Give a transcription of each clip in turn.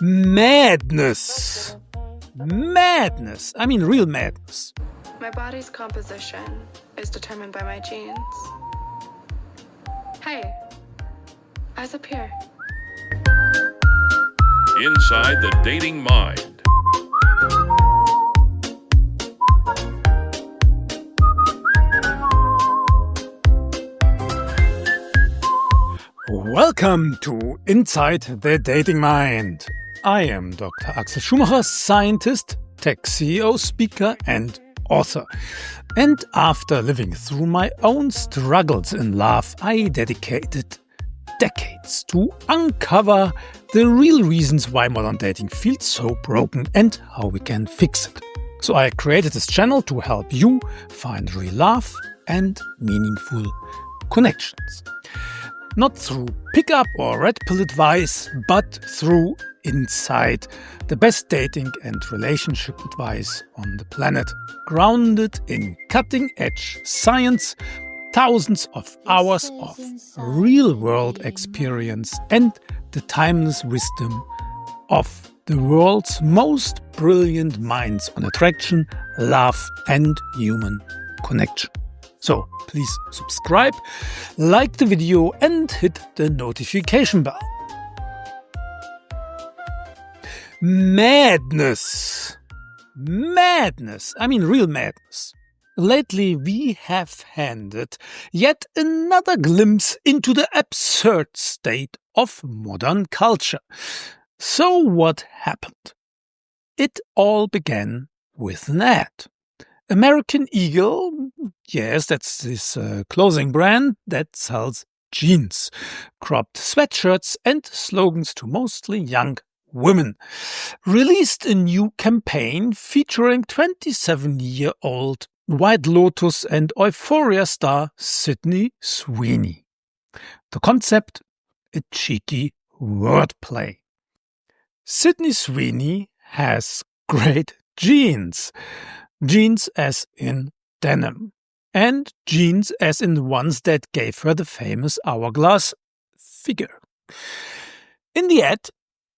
Madness. Madness. I mean real madness. My body's composition is determined by my genes. Hey, eyes up here. Inside the Dating Mind. Welcome to Inside the Dating Mind. I am Dr. Axel Schumacher, scientist, tech CEO, speaker and author. And after living through my own struggles in love, I dedicated decades to uncover the real reasons why modern dating feels so broken and how we can fix it. So I created this channel to help you find real love and meaningful connections. Not through pickup or red pill advice, but through insight, the best dating and relationship advice on the planet, grounded in cutting-edge science, thousands of hours of real-world experience, and the timeless wisdom of the world's most brilliant minds on attraction, love, and human connection. So please subscribe, like the video, and hit the notification bell. Madness. Madness. I mean real madness. Lately we have handed yet another glimpse into the absurd state of modern culture. So what happened? It all began with an ad. American Eagle, yes, that's this clothing brand that sells jeans, cropped sweatshirts and slogans to mostly young women, released a new campaign featuring 27-year-old White Lotus and Euphoria star Sydney Sweeney. The concept? A cheeky wordplay. Sydney Sweeney has great jeans. Jeans as in denim. And jeans as in the ones that gave her the famous hourglass figure. In the ad,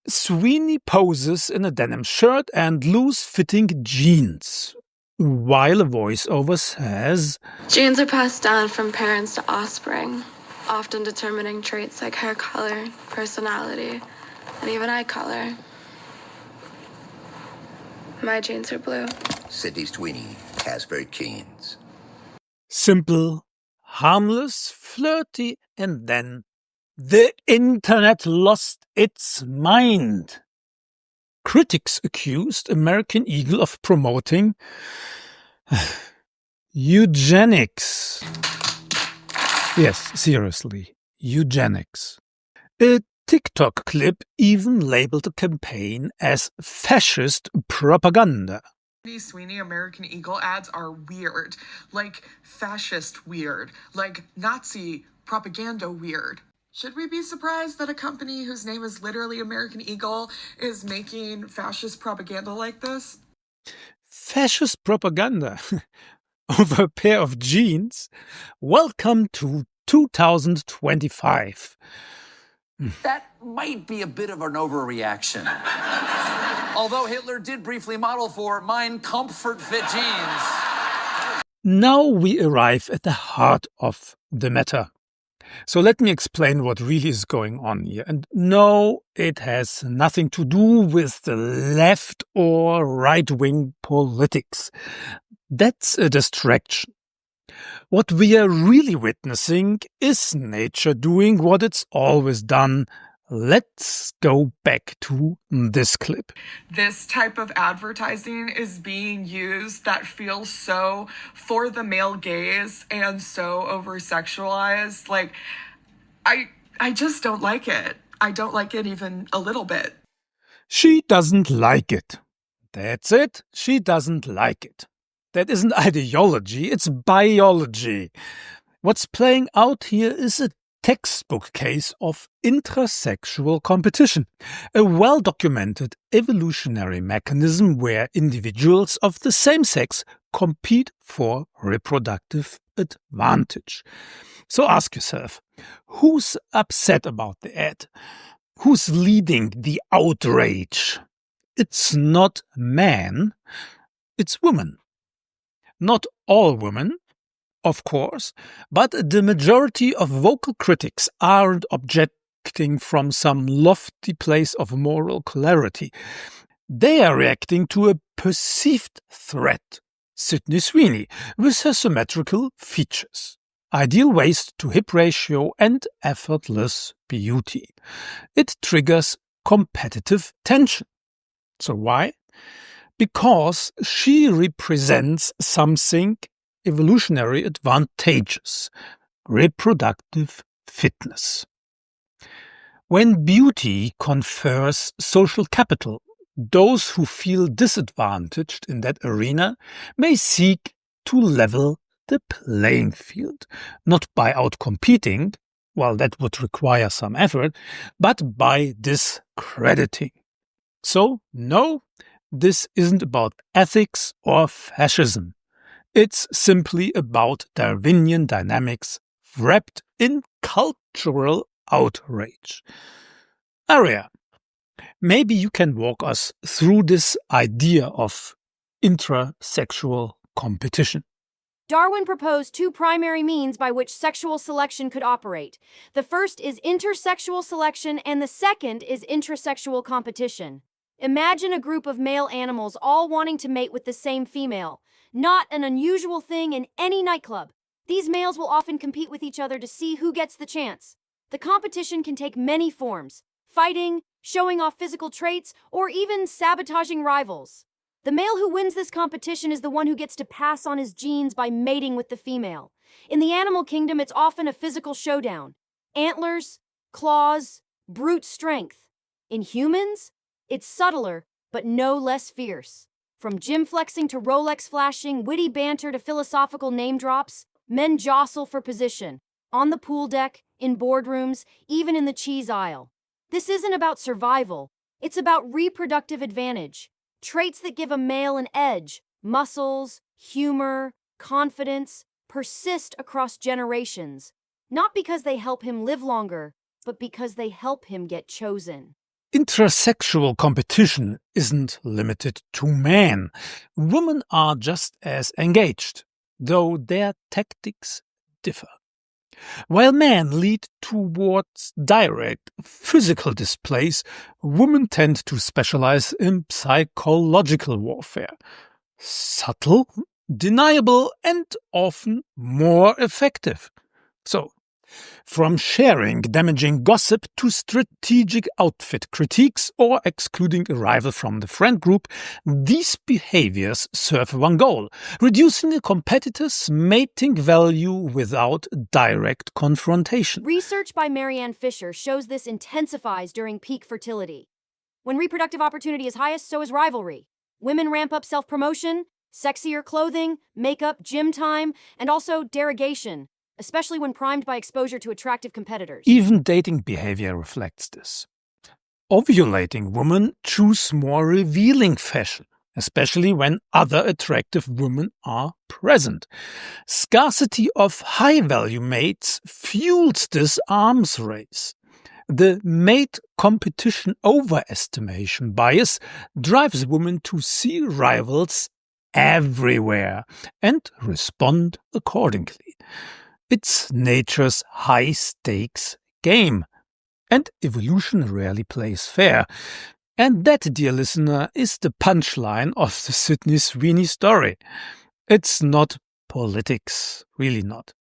Sweeney poses in a denim shirt and loose-fitting jeans, while a voiceover says, Genes are passed down from parents to offspring, often determining traits like hair color, personality, and even eye color. My genes are blue. Sydney Sweeney has very jeans. Simple, harmless, flirty, and then the internet lost its mind. Critics accused American Eagle of promoting eugenics. Yes, seriously, eugenics. A TikTok clip even labeled the campaign as fascist propaganda. Sydney Sweeney American Eagle ads are weird, like fascist weird, like Nazi propaganda weird. Should we be surprised that a company whose name is literally American Eagle is making fascist propaganda like this? Fascist propaganda over a pair of jeans? Welcome to 2025. That might be a bit of an overreaction. Although Hitler did briefly model for mine comfort fit jeans. Now we arrive at the heart of the matter. So let me explain what really is going on here. And no, it has nothing to do with the left or right-wing politics. That's a distraction. What we are really witnessing is nature doing what it's always done. Let's go back to this clip. This type of advertising is being used that feels so for the male gaze and so over-sexualized. Like, I just don't like it. I don't like it even a little bit. She doesn't like it. That's it. She doesn't like it. That isn't ideology, it's biology. What's playing out here is a textbook case of intrasexual competition, a well-documented evolutionary mechanism where individuals of the same sex compete for reproductive advantage. So ask yourself, who's upset about the ad? Who's leading the outrage? It's not men, it's women. Not all women, of course, but the majority of vocal critics aren't objecting from some lofty place of moral clarity. They are reacting to a perceived threat. Sydney Sweeney, with her symmetrical features, ideal waist to hip ratio and effortless beauty. It triggers competitive tension. So why? Because she represents something evolutionary advantageous, reproductive fitness. When beauty confers social capital, those who feel disadvantaged in that arena may seek to level the playing field, not by outcompeting, while that would require some effort, but by discrediting. So, no, this isn't about ethics or fascism. It's simply about Darwinian dynamics wrapped in cultural outrage. Aria, maybe you can walk us through this idea of intrasexual competition. Darwin proposed two primary means by which sexual selection could operate. The first is intersexual selection, and the second is intrasexual competition. Imagine a group of male animals all wanting to mate with the same female. Not an unusual thing in any nightclub. These males will often compete with each other to see who gets the chance. The competition can take many forms: fighting, showing off physical traits, or even sabotaging rivals. The male who wins this competition is the one who gets to pass on his genes by mating with the female. In the animal kingdom, it's often a physical showdown. Antlers, claws, brute strength. In humans, it's subtler, but no less fierce. From gym flexing to Rolex flashing, witty banter to philosophical name drops, men jostle for position. On the pool deck, in boardrooms, even in the cheese aisle. This isn't about survival. It's about reproductive advantage. Traits that give a male an edge, muscles, humor, confidence, persist across generations. Not because they help him live longer, but because they help him get chosen. Intrasexual competition isn't limited to men. Women are just as engaged, though their tactics differ. While men lead towards direct physical displays, women tend to specialize in psychological warfare. Subtle, deniable, and often more effective. So, from sharing damaging gossip to strategic outfit critiques or excluding a rival from the friend group, these behaviors serve one goal: reducing a competitor's mating value without direct confrontation. Research by Marianne Fisher shows this intensifies during peak fertility. When reproductive opportunity is highest, so is rivalry. Women ramp up self-promotion, sexier clothing, makeup, gym time, and also derogation, especially when primed by exposure to attractive competitors. Even dating behavior reflects this. Ovulating women choose more revealing fashion, especially when other attractive women are present. Scarcity of high-value mates fuels this arms race. The mate competition overestimation bias drives women to see rivals everywhere and respond accordingly. It's nature's high-stakes game, and evolution rarely plays fair. And that, dear listener, is the punchline of the Sydney Sweeney story. It's not politics, really not.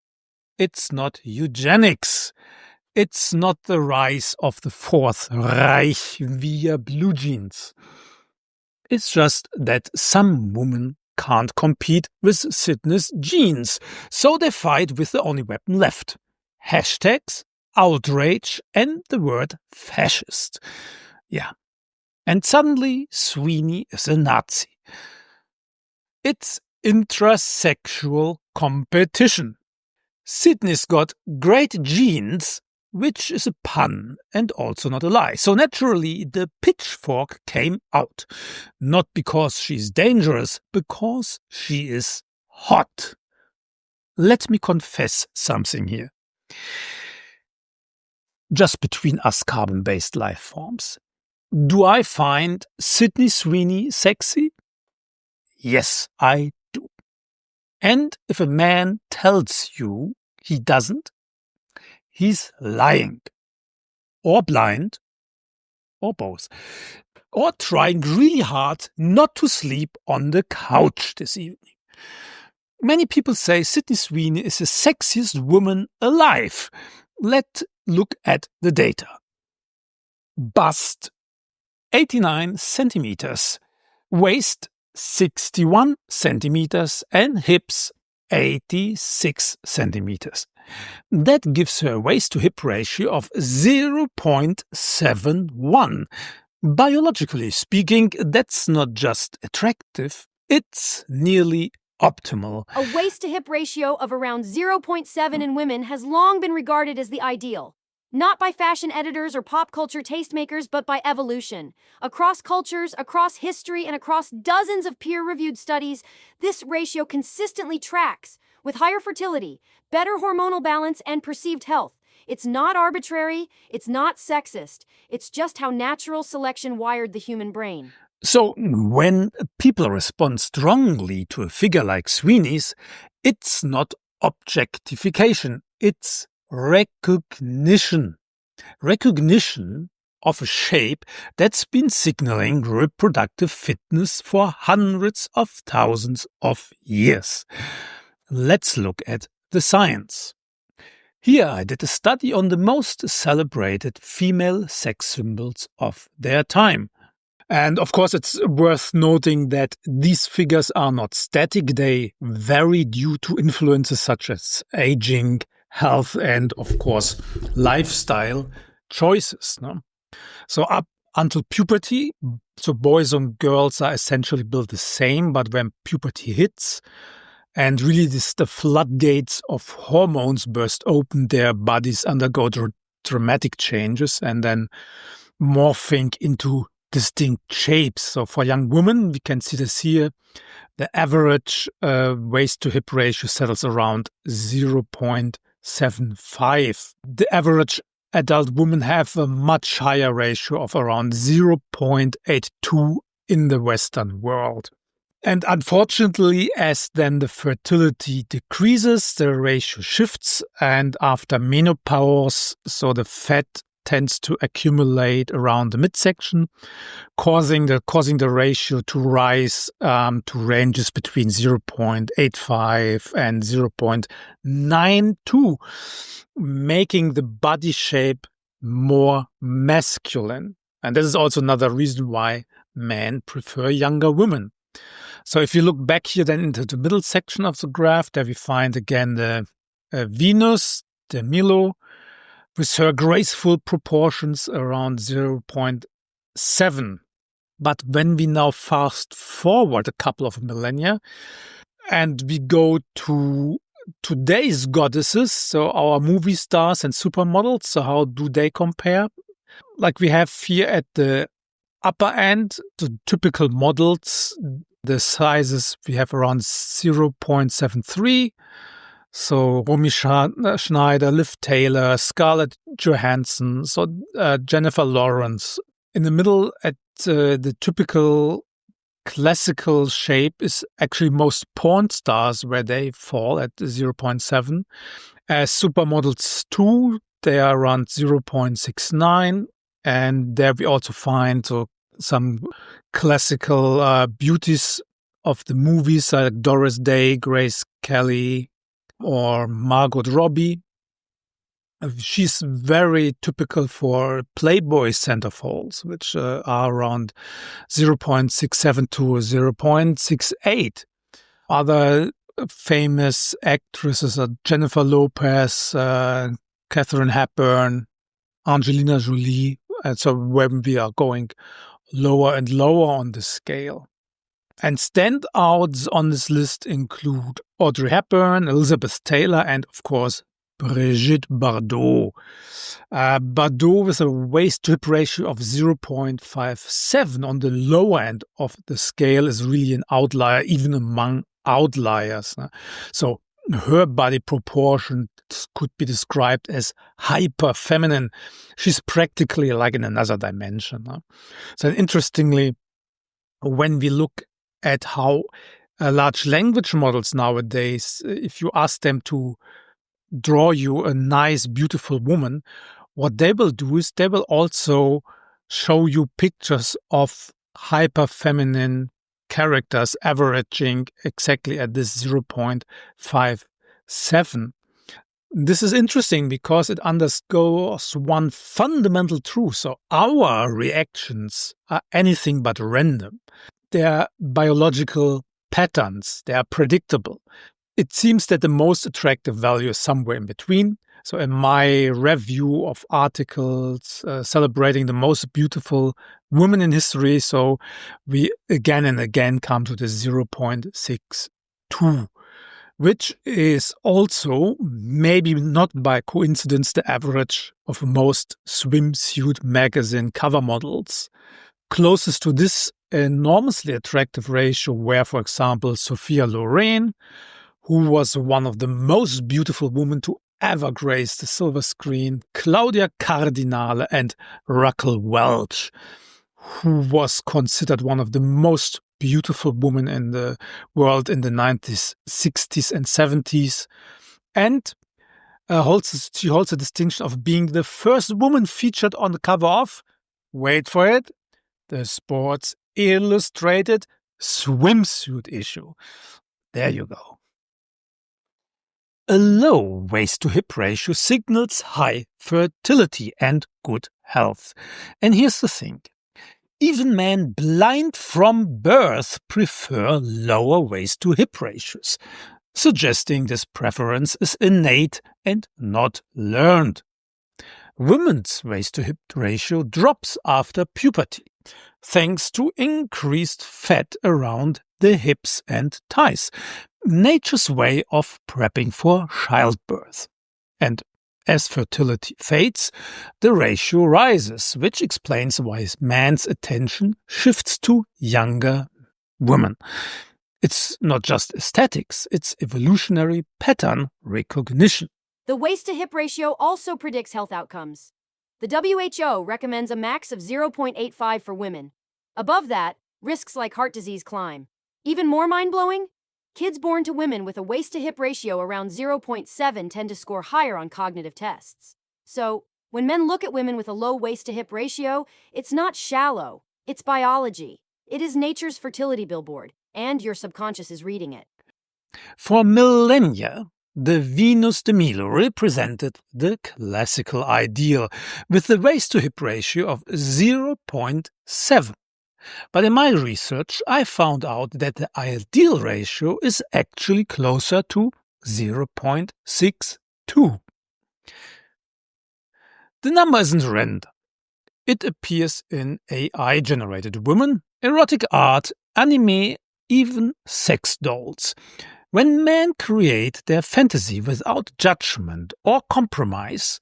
It's not eugenics. It's not the rise of the Fourth Reich via blue jeans. It's just that some women can't compete with Sydney's genes, so they fight with the only weapon left: hashtags, outrage, and the word fascist. Yeah. And suddenly Sweeney is a Nazi. It's intrasexual competition. Sydney's got great genes, which is a pun and also not a lie. So naturally, the pitchfork came out. Not because she's dangerous, because she is hot. Let me confess something here. just between us carbon-based life forms. Do I find Sydney Sweeney sexy? Yes, I do. And if a man tells you he doesn't, he's lying. Or blind. Or both. Or trying really hard not to sleep on the couch this evening. Many people say Sydney Sweeney is the sexiest woman alive. Let's look at the data. Bust 89 centimeters, waist 61 centimeters, and hips 86 centimeters. That gives her a waist-to-hip ratio of 0.71. Biologically speaking, that's not just attractive, it's nearly optimal. A waist-to-hip ratio of around 0.7 in women has long been regarded as the ideal. Not by fashion editors or pop culture tastemakers, but by evolution. Across cultures, across history, and across dozens of peer-reviewed studies, this ratio consistently tracks, with higher fertility, better hormonal balance, and perceived health. It's not arbitrary, it's not sexist, it's just how natural selection wired the human brain. So, when people respond strongly to a figure like Sweeney's, it's not objectification, it's recognition. Recognition of a shape that's been signaling reproductive fitness for hundreds of thousands of years. Let's look at the science. Here I did a study on the most celebrated female sex symbols of their time. And of course, it's worth noting that these figures are not static. They vary due to influences such as aging, health, and of course, lifestyle choices. No? So up until puberty, so boys and girls are essentially built the same, but when puberty hits, and really the floodgates of hormones burst open, their bodies undergo dramatic changes and then morphing into distinct shapes. So for young women, we can see this here. The average waist-to-hip ratio settles around 0.75. The average adult women have a much higher ratio of around 0.82 in the Western world. And unfortunately, as then the fertility decreases, the ratio shifts, and after menopause, so the fat tends to accumulate around the midsection, causing the ratio to rise to ranges between 0.85 and 0.92, making the body shape more masculine. And this is also another reason why men prefer younger women. So if you look back here then into the middle section of the graph, there we find again the Venus, the Milo, with her graceful proportions around 0.7. But when we now fast forward a couple of millennia and we go to today's goddesses, so our movie stars and supermodels, so how do they compare? Like we have here at the upper end, the typical models, the sizes we have around 0.73. So Romy Schneider, Liv Taylor, Scarlett Johansson, so Jennifer Lawrence. In the middle at the typical classical shape is actually most porn stars where they fall at 0.7. As supermodels 2, they are around 0.69. And there we also find some classical beauties of the movies like Doris Day, Grace Kelly, or Margot Robbie. She's very typical for Playboy centerfolds, which are around 0.67 to 0.68. Other famous actresses are Jennifer Lopez, Katharine Hepburn, Angelina Jolie. And so when we are going lower and lower on the scale. And standouts on this list include Audrey Hepburn, Elizabeth Taylor, and of course, Brigitte Bardot. Bardot with a waist-to-hip ratio of 0.57 on the lower end of the scale is really an outlier, even among outliers. So her body proportions could be described as hyper feminine. She's practically like in another dimension. So interestingly, when we look at how large language models nowadays, if you ask them to draw you a nice, beautiful woman, what they will do is they will also show you pictures of hyper feminine characters averaging exactly at this 0.57. This is interesting because it underscores one fundamental truth. So our reactions are anything but random. They are biological patterns. They are predictable. It seems that the most attractive value is somewhere in between. So in my review of articles celebrating the most beautiful women in history, so we again and again come to the 0.62, which is also, maybe not by coincidence, the average of most swimsuit magazine cover models. Closest to this enormously attractive ratio were, for example, Sophia Loren, who was one of the most beautiful women to ever grace the silver screen, Claudia Cardinale, and Raquel Welch, who was considered one of the most beautiful women in the world in the 90s, 60s, and 70s. And she holds the distinction of being the first woman featured on the cover of, wait for it, the Sports Illustrated swimsuit issue. There you go. A low waist-to-hip ratio signals high fertility and good health. And here's the thing. Even men blind from birth prefer lower waist-to-hip ratios, suggesting this preference is innate and not learned. Women's waist-to-hip ratio drops after puberty, thanks to increased fat around the hips and thighs, nature's way of prepping for childbirth. And as fertility fades, the ratio rises, which explains why man's attention shifts to younger women. It's not just aesthetics, it's evolutionary pattern recognition. The waist-to-hip ratio also predicts health outcomes. The WHO recommends a max of 0.85 for women. Above that, risks like heart disease climb. Even more mind-blowing? Kids born to women with a waist-to-hip ratio around 0.7 tend to score higher on cognitive tests. So, when men look at women with a low waist-to-hip ratio, it's not shallow. It's biology. It is nature's fertility billboard, and your subconscious is reading it. For millennia, the Venus de Milo represented the classical ideal, with the waist-to-hip ratio of 0.7. But in my research, I found out that the ideal ratio is actually closer to 0.62. The number isn't random. It appears in AI-generated women, erotic art, anime, even sex dolls. When men create their fantasy without judgment or compromise,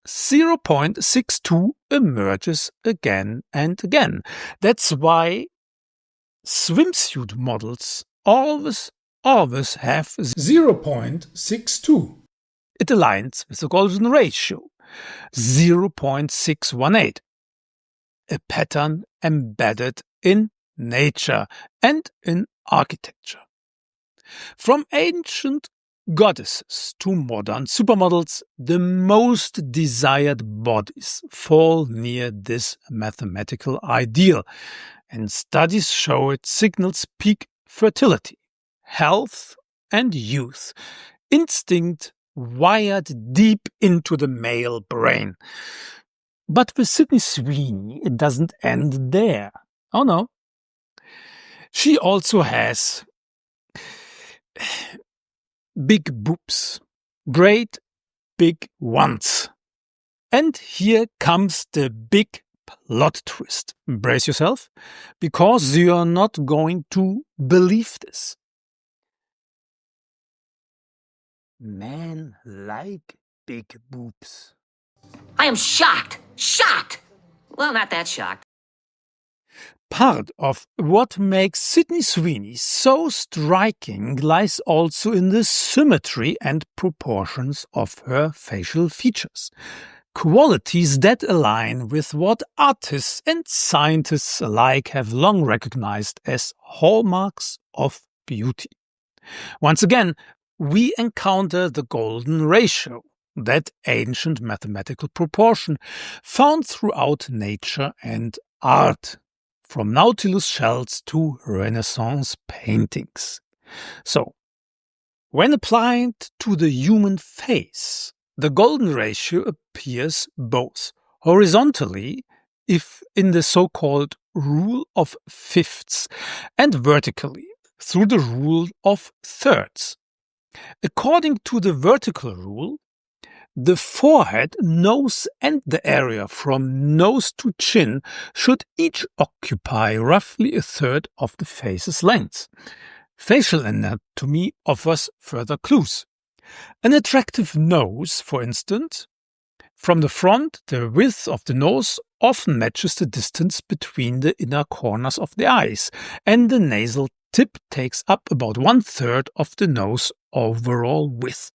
0.62 emerges again and again. That's why swimsuit models always have 0.62. It aligns with the golden ratio, 0.618, a pattern embedded in nature and in architecture. From ancient goddesses to modern supermodels, the most desired bodies fall near this mathematical ideal, and studies show it signals peak fertility, health, and youth, instinct wired deep into the male brain. But with Sydney Sweeney, it doesn't end there. Oh no. She also has big boobs. Great big ones. And here comes the big plot twist. Brace yourself, because you're not going to believe this. Men like big boobs. I am shocked. Shocked. Well, not that shocked. Part of what makes Sydney Sweeney so striking lies also in the symmetry and proportions of her facial features, qualities that align with what artists and scientists alike have long recognized as hallmarks of beauty. Once again, we encounter the golden ratio, that ancient mathematical proportion found throughout nature and art, from Nautilus shells to Renaissance paintings. So, when applied to the human face, the golden ratio appears both horizontally, if in the so-called rule of fifths, and vertically, through the rule of thirds. According to the vertical rule, the forehead, nose, and the area from nose to chin should each occupy roughly a third of the face's length. Facial anatomy offers further clues. An attractive nose, for instance, from the front, the width of the nose often matches the distance between the inner corners of the eyes, and the nasal tip takes up about 1/3 of the nose overall width.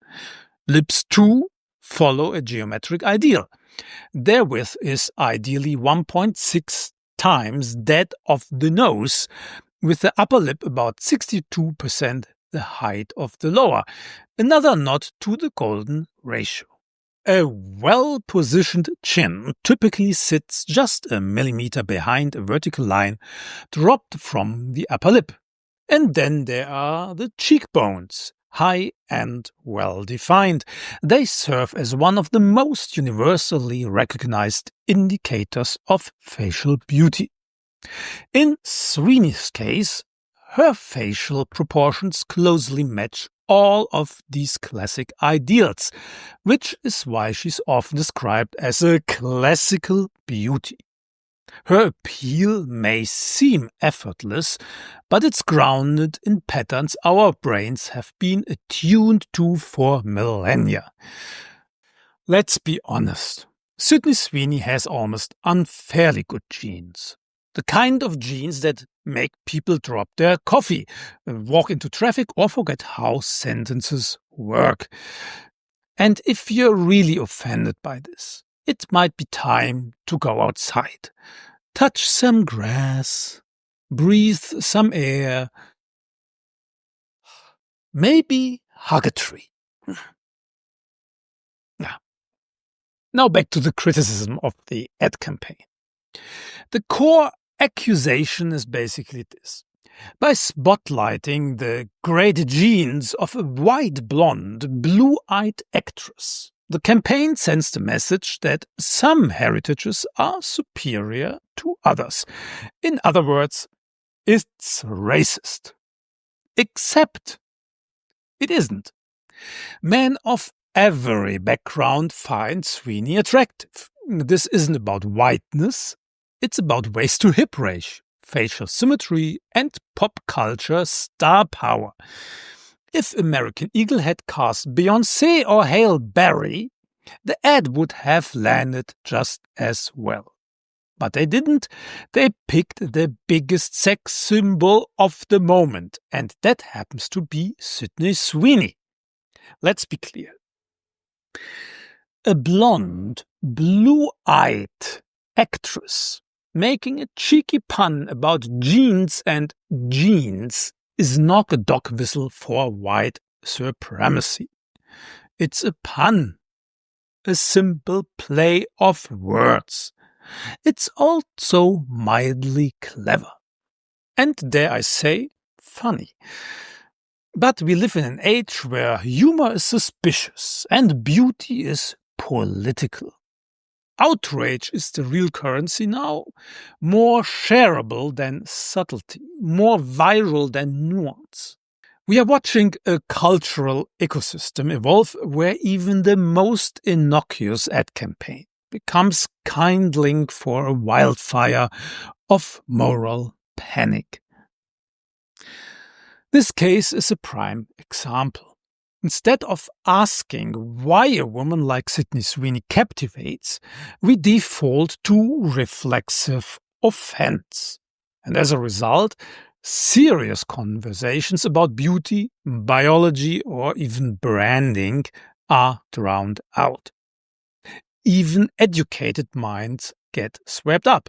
Lips, too, follow a geometric ideal. Their width is ideally 1.6 times that of the nose, with the upper lip about 62% the height of the lower, another nod to the golden ratio. A well-positioned chin typically sits just a millimeter behind a vertical line dropped from the upper lip. And then there are the cheekbones, high and well-defined. They serve as one of the most universally recognized indicators of facial beauty. In Sweeney's case, her facial proportions closely match all of these classic ideals, which is why she's often described as a classical beauty. Her appeal may seem effortless, but it's grounded in patterns our brains have been attuned to for millennia. Let's be honest, Sydney Sweeney has almost unfairly good genes. The kind of genes that make people drop their coffee, walk into traffic, or forget how sentences work. And if you're really offended by this, it might be time to go outside, touch some grass, breathe some air, maybe hug a tree. Now back to the criticism of the ad campaign. The core accusation is basically this. By spotlighting the great genes of a white blonde, blue-eyed actress, the campaign sends the message that some heritages are superior to others. In other words, it's racist. Except it isn't. Men of every background find Sweeney attractive. This isn't about whiteness, it's about waist to hip ratio, facial symmetry, and pop culture star power. If American Eagle had cast Beyoncé or Halle Berry, the ad would have landed just as well. But they didn't. They picked the biggest sex symbol of the moment, and that happens to be Sydney Sweeney. Let's be clear. A blonde, blue-eyed actress making a cheeky pun about jeans and jeans is not a dog whistle for white supremacy. It's a pun, a simple play of words. It's also mildly clever. And dare I say, funny. But we live in an age where humor is suspicious and beauty is political. Outrage is the real currency now, more shareable than subtlety, more viral than nuance. We are watching a cultural ecosystem evolve where even the most innocuous ad campaign becomes kindling for a wildfire of moral panic. This case is a prime example. Instead of asking why a woman like Sydney Sweeney captivates, we default to reflexive offense. And as a result, serious conversations about beauty, biology, or even branding are drowned out. Even educated minds get swept up.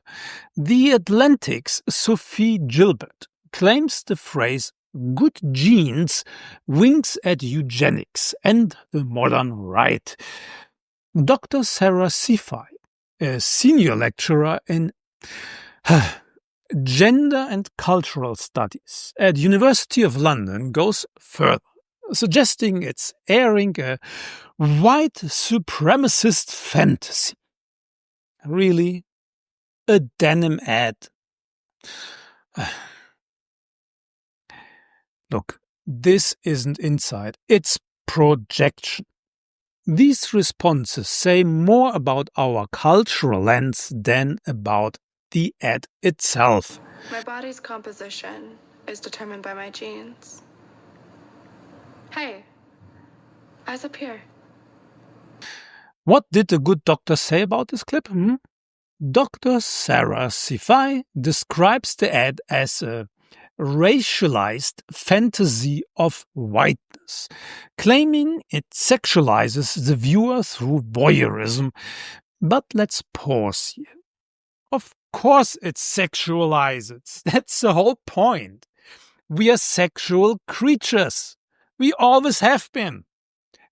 The Atlantic's Sophie Gilbert claims the phrase good genes winks at eugenics and the modern right. Dr. Sarah Sifai, a senior lecturer in gender and cultural studies at University of London, goes further, suggesting it's airing a white supremacist fantasy. Really? A denim ad? Look, this isn't insight, it's projection. These responses say more about our cultural lens than about the ad itself. My body's composition is determined by my genes. Hey, eyes up here. What did the good doctor say about this clip? Dr. Sarah Sifai describes the ad as a racialized fantasy of whiteness, claiming it sexualizes the viewer through voyeurism. But let's pause here. Of course it sexualizes. That's the whole point. We are sexual creatures. We always have been.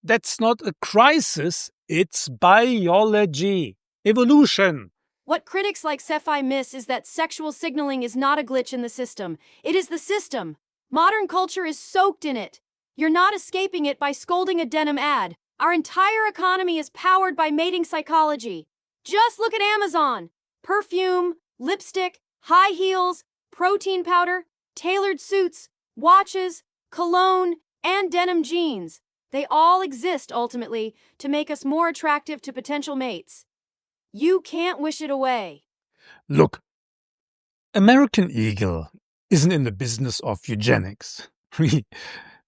That's not a crisis, it's biology, evolution. What critics like Sefai miss is that sexual signaling is not a glitch in the system. It is the system. Modern culture is soaked in it. You're not escaping it by scolding a denim ad. Our entire economy is powered by mating psychology. Just look at Amazon. Perfume, lipstick, high heels, protein powder, tailored suits, watches, cologne, and denim jeans. They all exist, ultimately, to make us more attractive to potential mates. You can't wish it away. Look, American Eagle isn't in the business of eugenics. Really,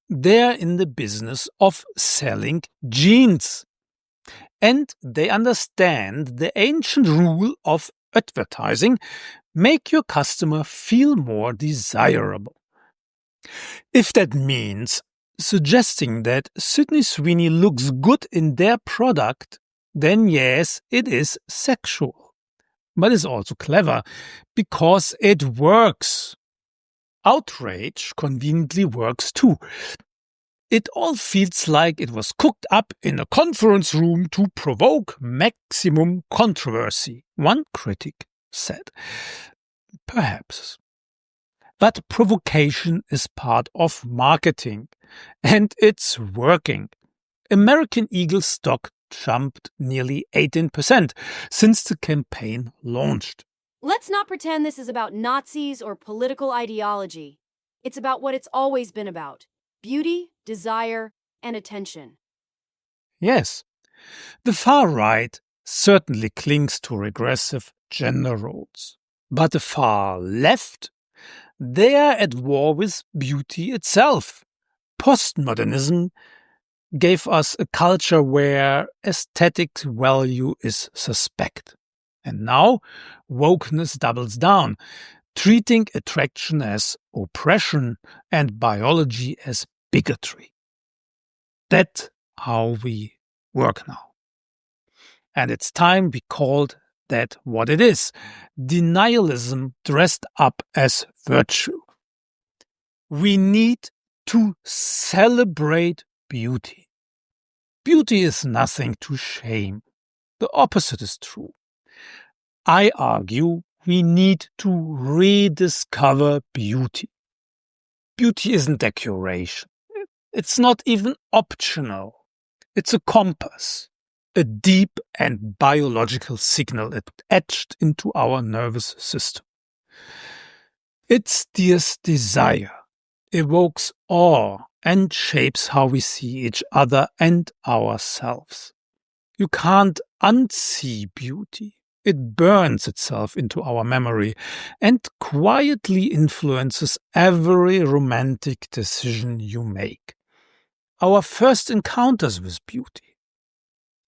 they're in the business of selling jeans. And they understand the ancient rule of advertising: make your customer feel more desirable. If that means suggesting that Sydney Sweeney looks good in their product, then yes, it is sexual. But it's also clever, because it works. Outrage conveniently works too. It all feels like it was cooked up in a conference room to provoke maximum controversy, one critic said. Perhaps. But provocation is part of marketing, and it's working. American Eagle stock jumped nearly 18% since the campaign launched. Let's not pretend this is about Nazis or political ideology. It's about what it's always been about: beauty, desire, and attention. Yes, the far right certainly clings to regressive gender roles. But the far left, they're at war with beauty itself. Postmodernism gave us a culture where aesthetic value is suspect. And now wokeness doubles down, treating attraction as oppression and biology as bigotry. That's how we work now. And it's time we called that what it is: denialism dressed up as virtue. We need to celebrate beauty. Beauty is nothing to shame. The opposite is true. I argue we need to rediscover beauty. Beauty isn't decoration. It's not even optional. It's a compass, a deep and biological signal etched into our nervous system. It steers desire, evokes awe, and shapes how we see each other and ourselves. You can't unsee beauty. It burns itself into our memory and quietly influences every romantic decision you make. Our first encounters with beauty.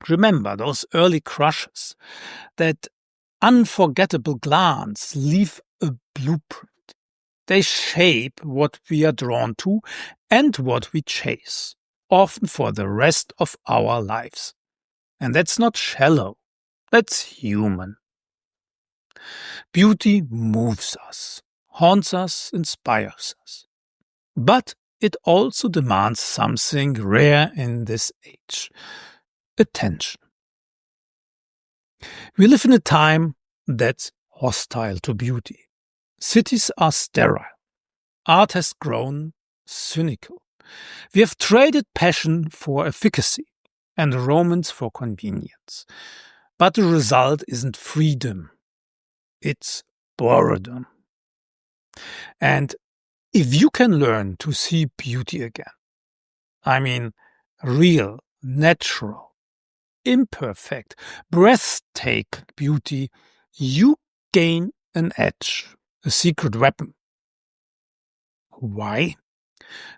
Remember those early crushes. That unforgettable glance leave a blueprint. They shape what we are drawn to and what we chase, often for the rest of our lives. And that's not shallow, that's human. Beauty moves us, haunts us, inspires us. But it also demands something rare in this age: attention. We live in a time that's hostile to beauty. Cities are sterile. Art has grown cynical. We have traded passion for efficacy and romance for convenience. But the result isn't freedom. It's boredom. And if you can learn to see beauty again, I mean real, natural, imperfect, breathtaking beauty, you gain an edge, a secret weapon. Why?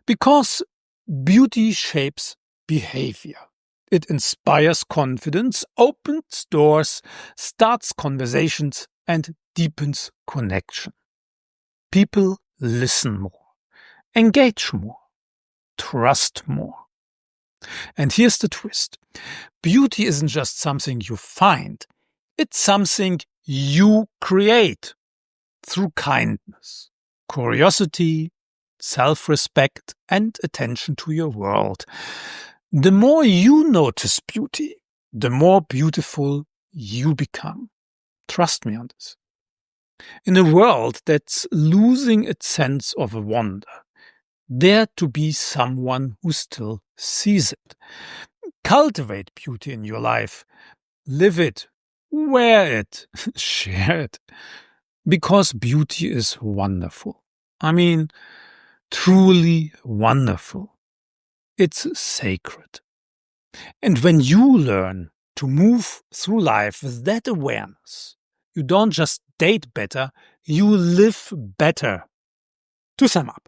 Because beauty shapes behavior. It inspires confidence, opens doors, starts conversations, and deepens connection. People listen more, engage more, trust more. And here's the twist. Beauty isn't just something you find. It's something you create through kindness, curiosity, self-respect, and attention to your world. The more you notice beauty, the more beautiful you become. Trust me on this. In a world that's losing its sense of wonder, dare to be someone who still sees it. Cultivate beauty in your life. Live it. Wear it. Share it. Because beauty is wonderful. I mean, truly wonderful. It's sacred. And when you learn to move through life with that awareness, you don't just date better, you live better. To sum up,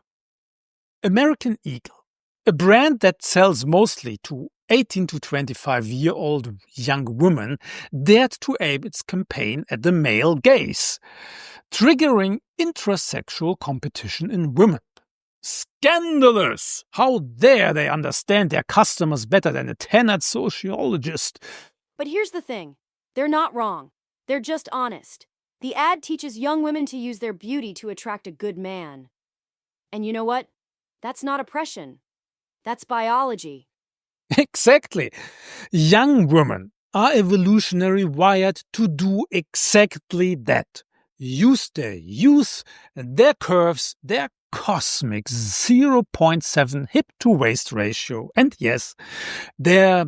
American Eagle, a brand that sells mostly to 18 to 25-year-old young women, dared to aim its campaign at the male gaze, triggering intrasexual competition in women. Scandalous! How dare they understand their customers better than a tenured sociologist? But here's the thing. They're not wrong. They're just honest. The ad teaches young women to use their beauty to attract a good man. And you know what? That's not oppression. That's biology. Exactly. Young women are evolutionarily wired to do exactly that. Use their youth, their curves, their cosmic 0.7 hip-to-waist ratio, and yes, their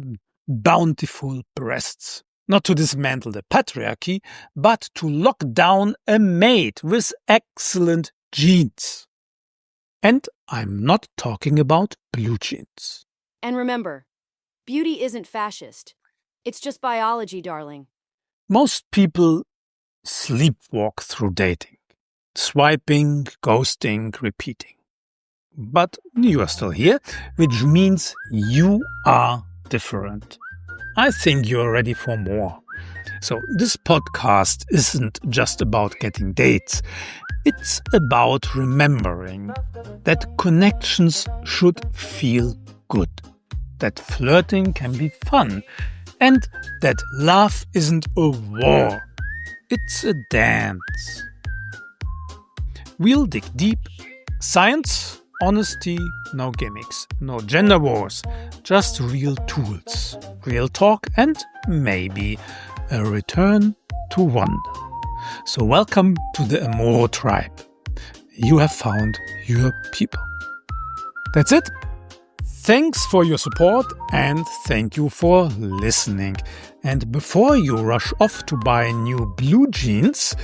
bountiful breasts. Not to dismantle the patriarchy, but to lock down a mate with excellent genes. And I'm not talking about blue jeans. And remember, beauty isn't fascist. It's just biology, darling. Most people sleepwalk through dating. Swiping, ghosting, repeating. But you are still here, which means you are different. I think you're ready for more. So this podcast isn't just about getting dates. It's about remembering that connections should feel good, that flirting can be fun, and that love isn't a war. It's a dance. We'll dig deep. Science, honesty, no gimmicks, no gender wars, just real tools, real talk, and maybe a return to wonder. So welcome to the Amoro tribe. You have found your people. That's it. Thanks for your support and thank you for listening. And before you rush off to buy new blue jeans,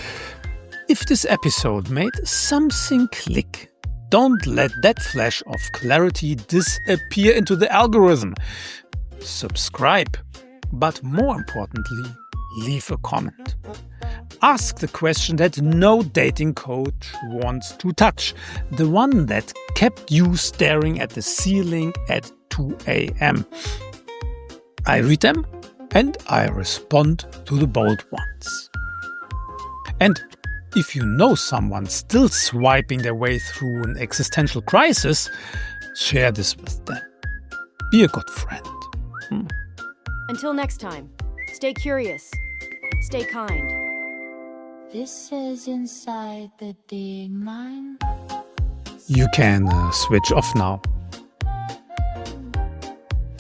if this episode made something click, don't let that flash of clarity disappear into the algorithm. Subscribe, but more importantly, leave a comment. Ask the question that no dating coach wants to touch, the one that kept you staring at the ceiling at 2 a.m. I read them and I respond to the bold ones. And If you know someone still swiping their way through an existential crisis, share this with them. Be a good friend. Until next time, stay curious, stay kind. This is inside the dating mind. You can switch off now.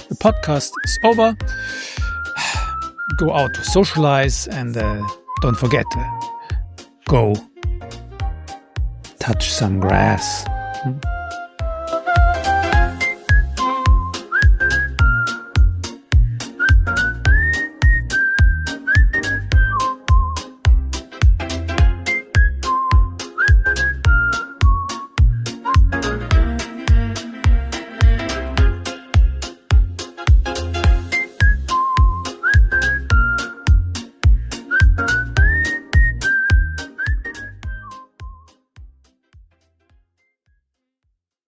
The podcast is over. Go out to socialize and don't forget, go touch some grass.